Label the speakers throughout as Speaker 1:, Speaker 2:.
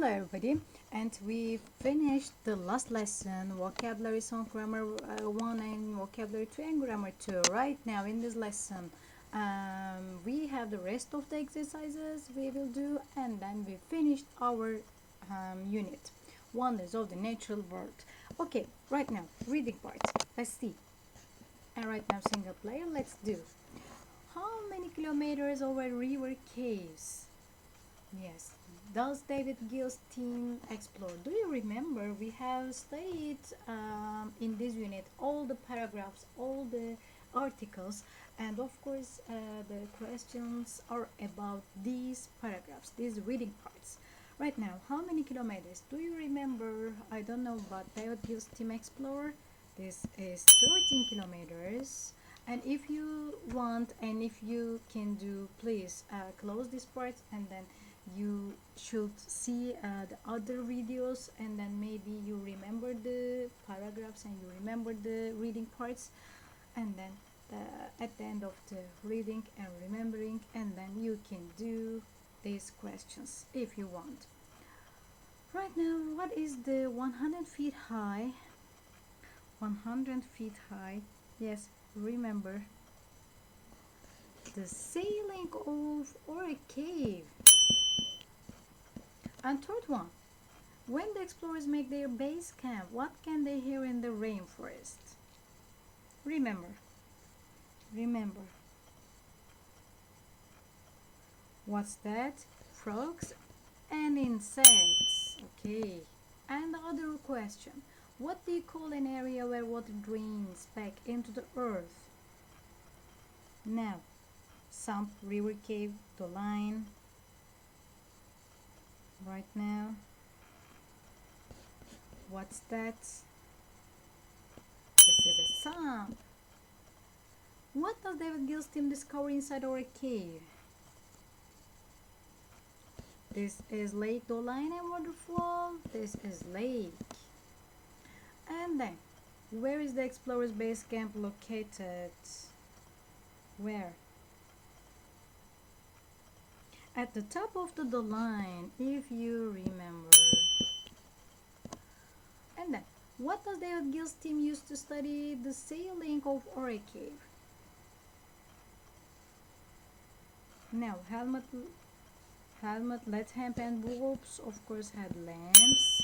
Speaker 1: Hello everybody, and we finished the last lesson, vocabulary song grammar 1 and vocabulary 2 and grammar 2. Right now in this lesson we have the rest of the exercises we will do, and then we finished our unit, Wonders of the Natural World. Okay, right now reading part, let's see. And right now single player, let's do. How many kilometers over river caves? Yes. Does David Gill's team explore? Do you remember we have studied in this unit all the paragraphs, all the articles, and of course the questions are about these paragraphs, these reading parts. Right now, how many kilometers? Do you remember? I don't know, but David Gill's team explore. This is 13 kilometers. And if you want and if you can do, please close this part, and then you should see the other videos, and then maybe you remember the paragraphs and you remember the reading parts, and then at the end of the reading and remembering, and then you can do these questions if you want. Right now, what is the 100 feet high? 100 feet high, yes, remember, the sailing of or a cave. And third one, when the explorers make their base camp, what can they hear in the rainforest? Remember. What's that? Frogs and insects. Okay. And the other question, what do you call an area where water drains back into the earth? Now, sump, river, cave, the line. Right now, what's that? This is a sump. What does David Gill's team discover inside our cave? This is Lake Doline and waterfall. This is lake. And then, where is the explorers base camp located? Where? At the top of the line, if you remember. And then, what does David Gill's team use to study the sailing of Ore Cave? Now, helmet, left hand and bulbs, of course, had lamps.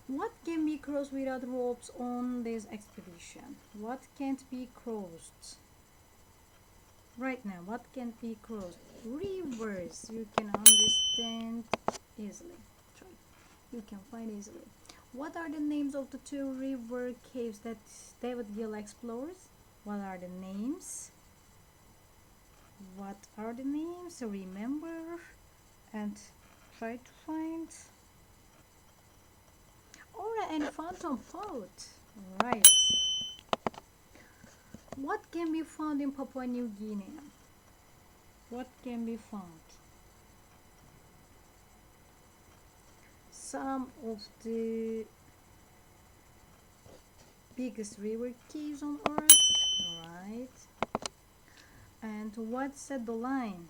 Speaker 1: What can be crossed without ropes on this expedition? What can't be crossed? Right now, what can't be crossed? Rivers. You can understand easily. You can find easily. What are the names of the two river caves that David Gill explores? What are the names? What are the names? Remember and try to find. Aura and Phantom Pot. Right. What can be found in Papua New Guinea? What can be found? Some of the biggest river caves on Earth. Right. And what's at the line?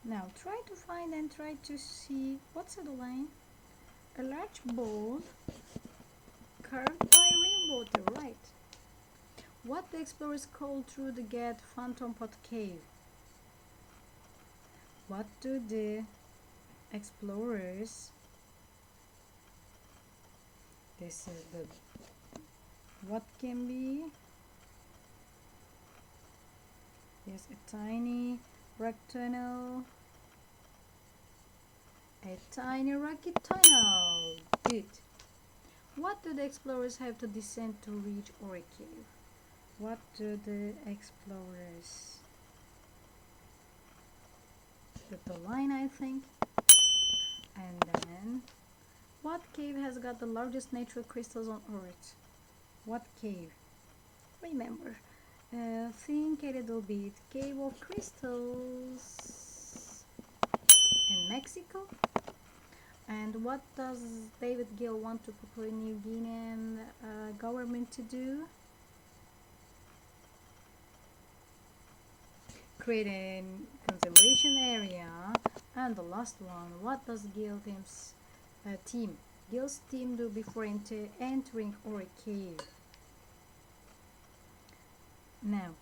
Speaker 1: Now try to find and try to see what's at the line. A large bowl carved by rainwater, right? What the explorers called through the gate Phantom Pot Cave? What do the explorers? This is the. What can be? Yes, a tiny rock tunnel. A tiny rocky tunnel. Good. What do the explorers have to descend to reach Ore Cave? What do the explorers? The line, I think. And then, what cave has got the largest natural crystals on Earth? What cave? Remember. Think a little bit. Cave of Crystals in Mexico. And what does David Gill want to Papua New Guinean government to do? create a conservation area. And the last one, what does Gil's team do before entering our cave? Now,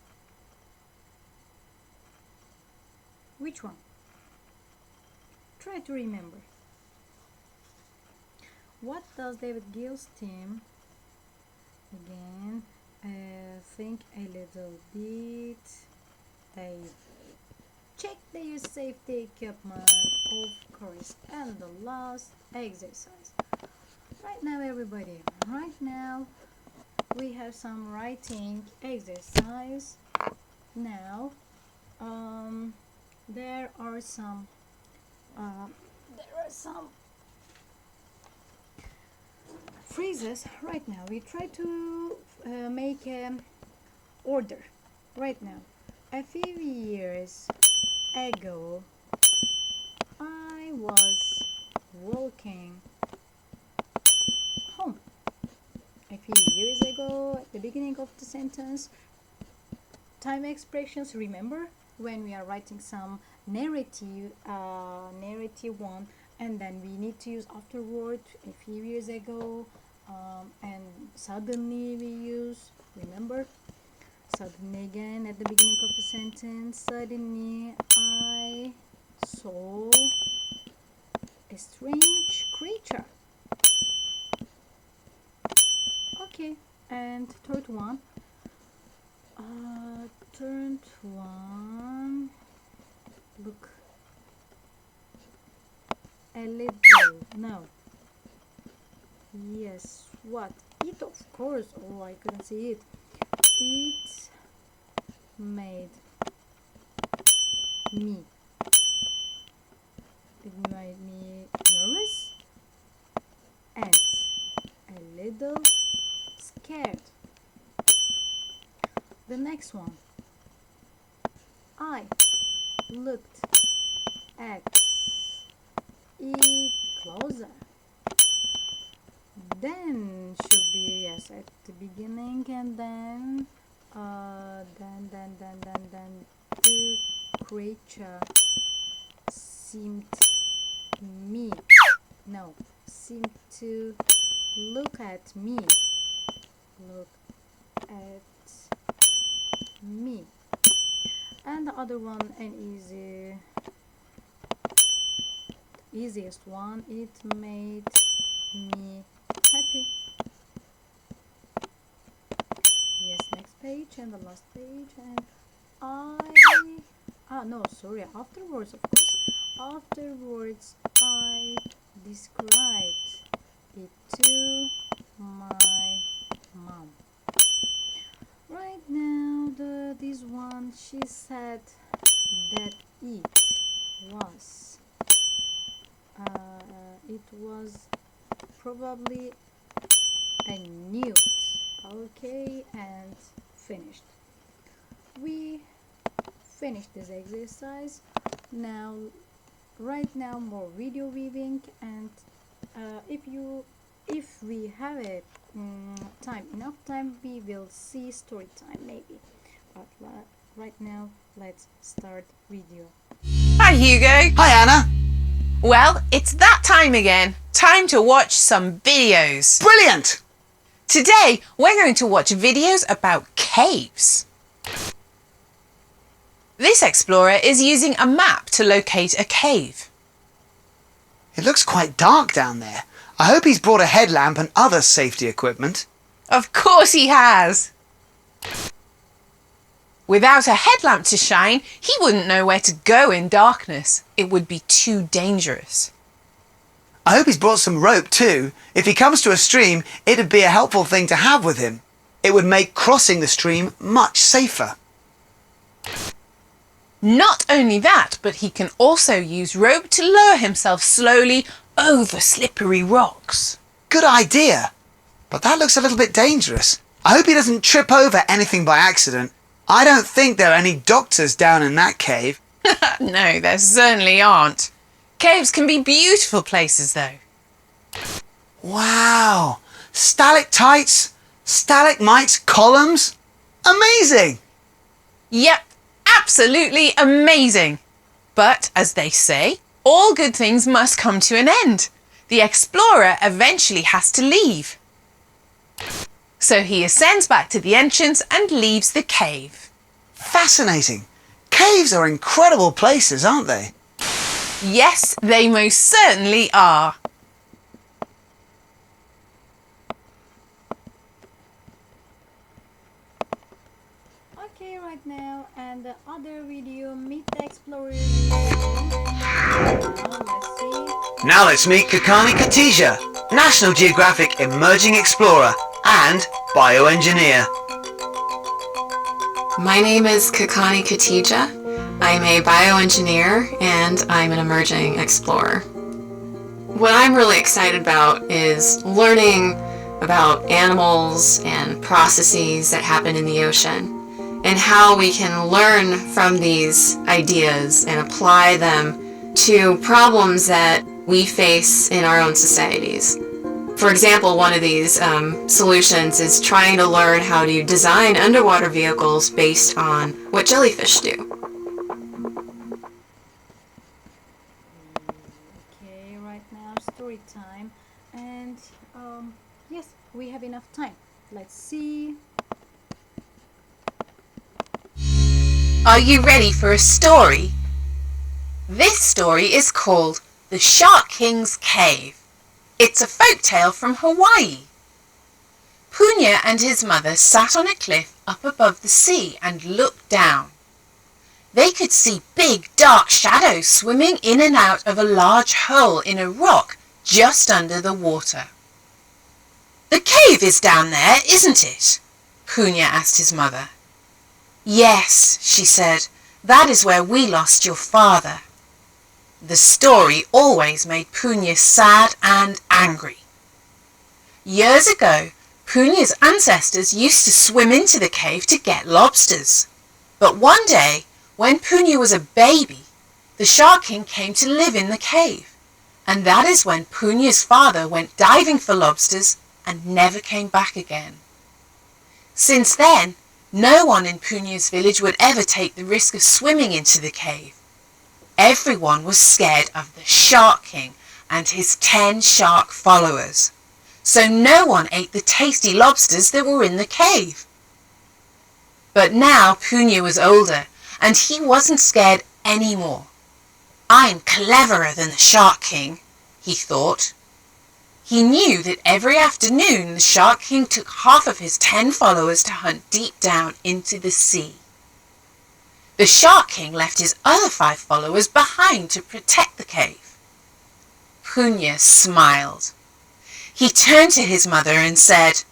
Speaker 1: which one? Try to remember. What does David Gill's team? Again, think a little bit. They check their safety equipment, of course, and the last exercise. Right now, everybody, right now we have some writing exercise. Now, there are some phrases. Right now we try to make an order. Right now, a few years ago I was walking home. A few years ago, at the beginning of the sentence, time expressions. Remember when we are writing some narrative one, and then we need to use afterward, a few years ago, and suddenly we use, remember, suddenly again at the beginning of the sentence. Suddenly I saw a strange creature. Okay, and third one, look a little. No, yes, what? It, of course. Oh, I couldn't see it. It made me. It made me nervous and a little scared. The next one, I looked at it closer. Then should be, yes, at the beginning, and then the creature seemed to look at me. And the other one, an easiest one, it made me happy. Yes, next page and the last page. And afterwards, of course. Afterwards I described it to my mom. Right now, this one, she said that it was probably a newt. Okay, and finished. We finished this exercise. Now, right now, more video weaving, and if we have enough time, we will see story time maybe. But right now, let's start video.
Speaker 2: Hi Hugo.
Speaker 3: Hi Anna.
Speaker 2: Well, it's that time again. Time to watch some videos.
Speaker 3: Brilliant!
Speaker 2: Today, we're going to watch videos about caves. This explorer is using a map to locate a cave.
Speaker 3: It looks quite dark down there. I hope he's brought a headlamp and other safety equipment.
Speaker 2: Of course he has. Without a headlamp to shine, he wouldn't know where to go in darkness. It would be too dangerous.
Speaker 3: I hope he's brought some rope too. If he comes to a stream, it'd be a helpful thing to have with him. It would make crossing the stream much safer.
Speaker 2: Not only that, but he can also use rope to lower himself slowly over slippery rocks.
Speaker 3: Good idea. But that looks a little bit dangerous. I hope he doesn't trip over anything by accident. I don't think there are any doctors down in that cave.
Speaker 2: No, there certainly aren't. Caves can be beautiful places though.
Speaker 3: Wow! Stalactites, stalagmites, columns. Amazing!
Speaker 2: Yep, absolutely amazing. But, as they say, all good things must come to an end. The explorer eventually has to leave. So he ascends back to the entrance and leaves the cave.
Speaker 3: Fascinating. Caves are incredible places, aren't they?
Speaker 2: Yes, they most certainly are.
Speaker 1: Okay, right now, and the other video, Meet the Explorer video. Now, let's see.
Speaker 3: Now let's meet Kakani Khatija, National Geographic Emerging Explorer and Bioengineer.
Speaker 4: My name is Kakani Khatija. I'm a bioengineer and I'm an emerging explorer. What I'm really excited about is learning about animals and processes that happen in the ocean and how we can learn from these ideas and apply them to problems that we face in our own societies. For example, one of these solutions is trying to learn how to design underwater vehicles based on what jellyfish do.
Speaker 1: Okay, right now, story time. And yes, we have enough time. Let's see.
Speaker 2: Are you ready for a story? This story is called The Shark King's Cave. It's a folktale from Hawaii. Punya and his mother sat on a cliff up above the sea and looked down. They could see big dark shadows swimming in and out of a large hole in a rock just under the water. "The cave is down there, isn't it?" Punya asked his mother. "Yes," she said, "that is where we lost your father." The story always made Punya sad and angry. Years ago, Punya's ancestors used to swim into the cave to get lobsters. But one day, when Punya was a baby, the Shark King came to live in the cave. And that is when Punya's father went diving for lobsters and never came back again. Since then, no one in Punya's village would ever take the risk of swimming into the cave. Everyone was scared of the Shark King and his 10 shark followers. So no one ate the tasty lobsters that were in the cave. But now Punya was older and he wasn't scared anymore. "I'm cleverer than the Shark King," he thought. He knew that every afternoon the Shark King took half of his 10 followers to hunt deep down into the sea. The Shark King left his other 5 followers behind to protect the cave. Punya smiled. He turned to his mother and said,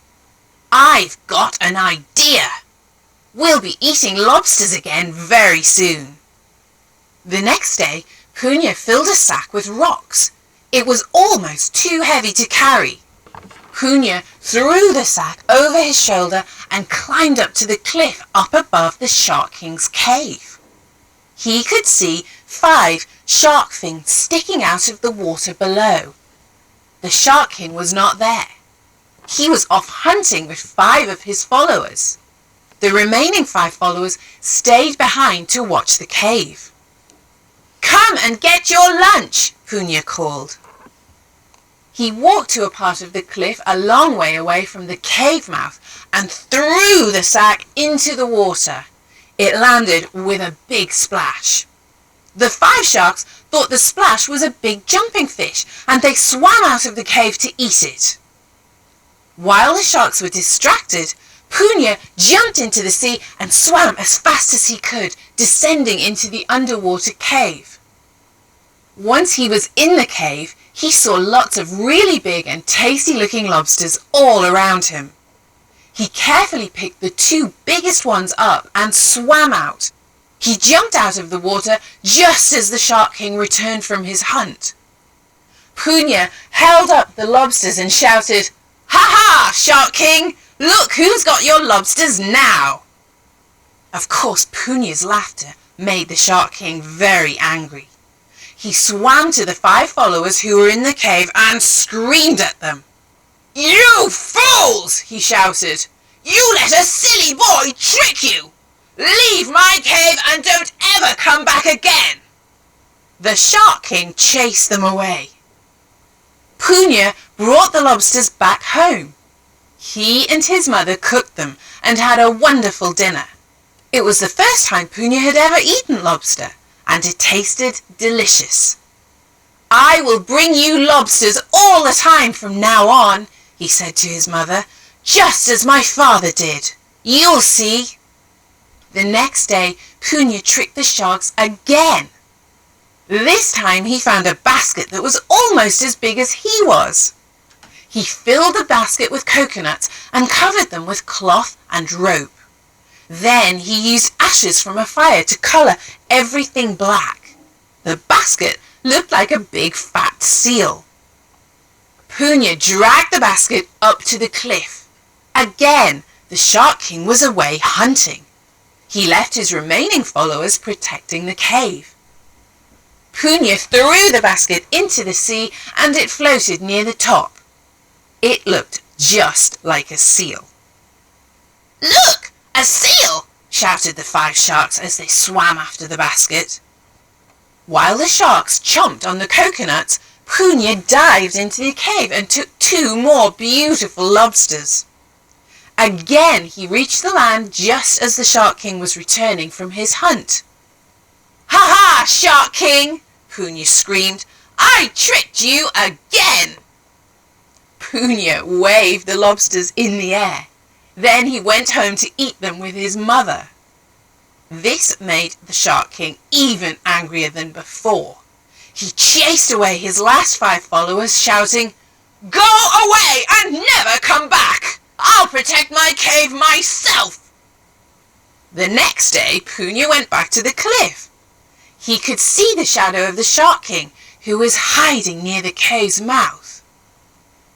Speaker 2: "I've got an idea. We'll be eating lobsters again very soon." The next day, Punya filled a sack with rocks. It was almost too heavy to carry. Punya threw the sack over his shoulder and climbed up to the cliff up above the Shark King's cave. He could see 5 shark fins sticking out of the water below. The Shark King was not there. He was off hunting with 5 of his followers. The remaining 5 followers stayed behind to watch the cave. "Come and get your lunch," Punya called. He walked to a part of the cliff a long way away from the cave mouth and threw the sack into the water. It landed with a big splash. The 5 sharks thought the splash was a big jumping fish and they swam out of the cave to eat it. While the sharks were distracted, Punya jumped into the sea and swam as fast as he could, descending into the underwater cave. Once he was in the cave, he saw lots of really big and tasty-looking lobsters all around him. He carefully picked the 2 biggest ones up and swam out. He jumped out of the water just as the Shark King returned from his hunt. Punya held up the lobsters and shouted, "Ha ha, Shark King! Look who's got your lobsters now!" Of course, Punya's laughter made the Shark King very angry. He swam to the 5 followers who were in the cave and screamed at them. "You fools!" he shouted. "You let a silly boy trick you! Leave my cave and don't ever come back again! The Shark King chased them away. Punya brought the lobsters back home. He and his mother cooked them and had a wonderful dinner. It was the first time Punya had ever eaten lobster, and it tasted delicious. I will bring you lobsters all the time from now on, he said to his mother, just as my father did. You'll see. The next day, Punya tricked the sharks again. This time he found a basket that was almost as big as he was. He filled the basket with coconuts and covered them with cloth and rope. Then he used ashes from a fire to colour everything black. The basket looked like a big fat seal. Punya dragged the basket up to the cliff. Again, the Shark King was away hunting. He left his remaining followers protecting the cave. Punya threw the basket into the sea and it floated near the top. It looked just like a seal. Look, a seal! Shouted the 5 sharks as they swam after the basket. While the sharks chomped on the coconuts, Punya dived into the cave and took 2 more beautiful lobsters. Again he reached the land just as the Shark King was returning from his hunt. Ha ha, Shark King! Punya screamed. I tricked you again! Punya waved the lobsters in the air. Then he went home to eat them with his mother. This made the Shark King even angrier than before. He chased away his last 5 followers, shouting, Go away and never come back! I'll protect my cave myself! The next day, Punya went back to the cliff. He could see the shadow of the Shark King, who was hiding near the cave's mouth.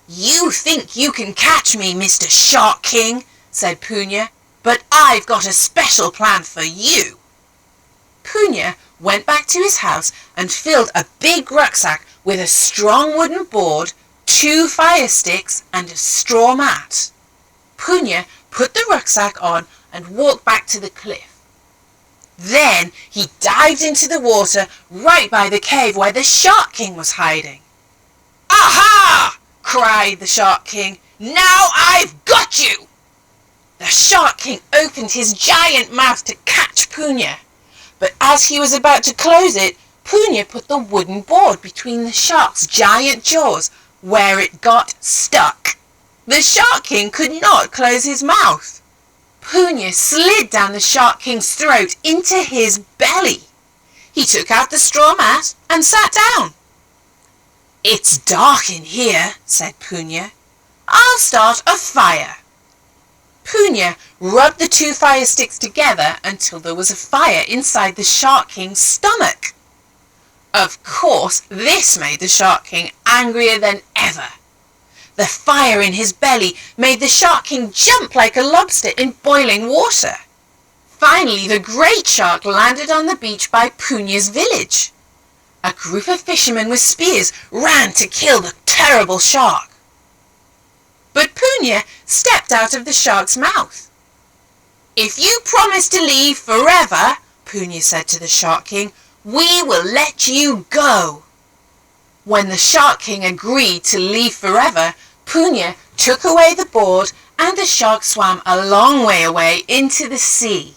Speaker 2: You think you can catch me, Mr. Shark King, said Punya, but I've got a special plan for you. Punya went back to his house and filled a big rucksack with a strong wooden board, 2 fire sticks and a straw mat. Punya put the rucksack on and walked back to the cliff. Then he dived into the water right by the cave where the Shark King was hiding. Aha! cried the Shark King. Now I've got you! The Shark King opened his giant mouth to catch Punya, but as he was about to close it, Punya put the wooden board between the shark's giant jaws, where it got stuck. The Shark King could not close his mouth. Punya slid down the Shark King's throat into his belly. He took out the straw mat and sat down. It's dark in here, said Punya. I'll start a fire. Punya rubbed the 2 fire sticks together until there was a fire inside the Shark King's stomach. Of course, this made the Shark King angrier than ever. The fire in his belly made the Shark King jump like a lobster in boiling water. Finally, the great shark landed on the beach by Punya's village. A group of fishermen with spears ran to kill the terrible shark. But Punya stepped out of the shark's mouth. If you promise to leave forever, Punya said to the Shark King, we will let you go. When the Shark King agreed to leave forever, Punya took away the board and the shark swam a long way away into the sea.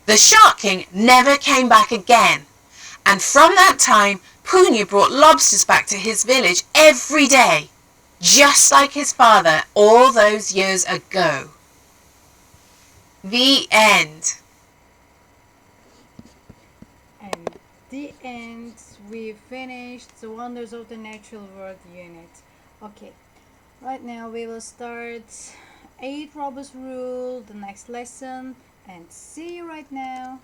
Speaker 2: The Shark King never came back again, and from that time Punya brought lobsters back to his village every day, just like his father all those years ago. The end.
Speaker 1: And the end, we finished the Wonders of the Natural World unit. Okay, right now we will start 8 Robbers Rule, the next lesson, and see you right now.